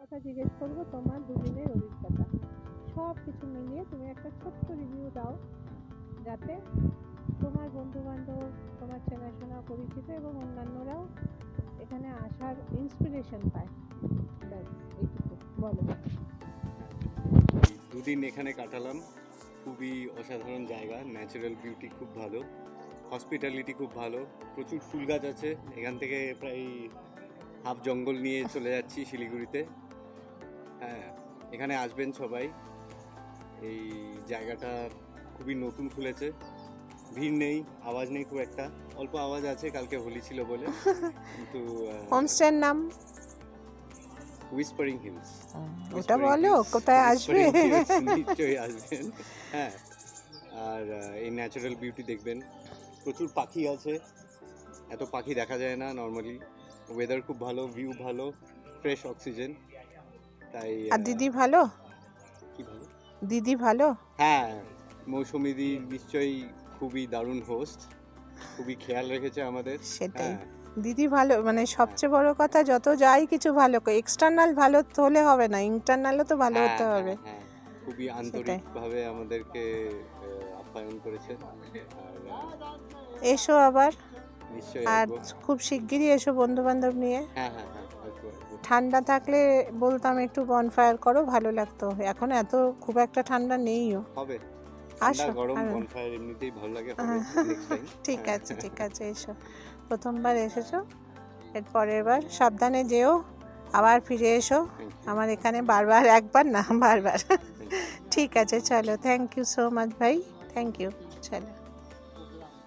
কথা জিজ্ঞেস করবো, তোমার দুদিনের অভিজ্ঞতা সব কিছু মিলিয়ে তুমি একটা ছোট্ট রিভিউ দাও, যাতে তোমার বন্ধু বান্ধব, তোমার চেনাশোনা পরিচিত এবং অন্যান্যরাও এখানে আসার ইন্সপিরেশন পায়। ব্যাস এইটুকু বলো। দুদিন এখানে কাটালাম, খুবই অসাধারণ জায়গা, ন্যাচারাল বিউটি খুব ভালো, হসপিটালিটি খুব ভালো, প্রচুর ফুল গাছ আছে। এখান থেকে প্রায় হাফ জঙ্গল নিয়ে চলে যাচ্ছি শিলিগুড়িতে। হ্যাঁ, এখানে আসবেন সবাই। এই জায়গাটা খুবই নতুন খুলেছে, ভিড় নেই, আওয়াজ নেই খুব একটা, অল্প আওয়াজ আছে কালকে হোলি ছিল বলে। কিন্তু হোমস্টের নাম হুইসপারিং হিলস। ওটা বলো, কোথায় আসবে? নিশ্চয়ই আসবেন। হ্যাঁ, আর এই ন্যাচারাল বিউটি দেখবেন, প্রচুর পাখি আছে, এত পাখি দেখা যায় না নর্মালি। ওয়েদার খুব ভালো, ভিউ ভালো, ফ্রেশ অক্সিজেন। তাই আর দিদি ভালো? কি ভালো? দিদি ভালো? হ্যাঁ, মৌসুমী দি নিশ্চয়ই খুবই দারুণ হোস্ট, খুবই খেয়াল রেখেছে আমাদের। সেটাই, হ্যাঁ, দিদি ভালো, মানে সবচেয়ে বড় কথা, যত যাই কিছু ভালো, এক্সটার্নাল ভালো হলে হবে না, ইন্টারনালও তো ভালো হতে হবে। হ্যাঁ, খুবই আন্তরিকভাবে আমাদেরকে আপ্যায়ন করেছে। আর এসো আবার, নিশ্চয়ই আর আসবো। খুব শিগগিরই এসো বন্ধু বান্ধব নিয়ে। হ্যাঁ হ্যাঁ হ্যাঁ, আসবো আসবো। ঠান্ডা থাকলে বলতাম একটু বনফায়ার করো, ভালো লাগতো। এখন এত খুব একটা ঠান্ডা নেইও। হবে, আসো, ঠান্ডা গরম বনফায়ার এমনিতেই ভালো লাগে, হবে নেক্সট টাইম। ঠিক আছে ঠিক আছে, এসো। প্রথমবার এসেছো, এর পরের বার সাবধানে যেও, আবার ফিরে এসো আমার এখানে, বারবার, একবার না বারবার। ঠিক আছে, চলো, থ্যাংক ইউ সো মাচ ভাই, থ্যাংক ইউ, চলো।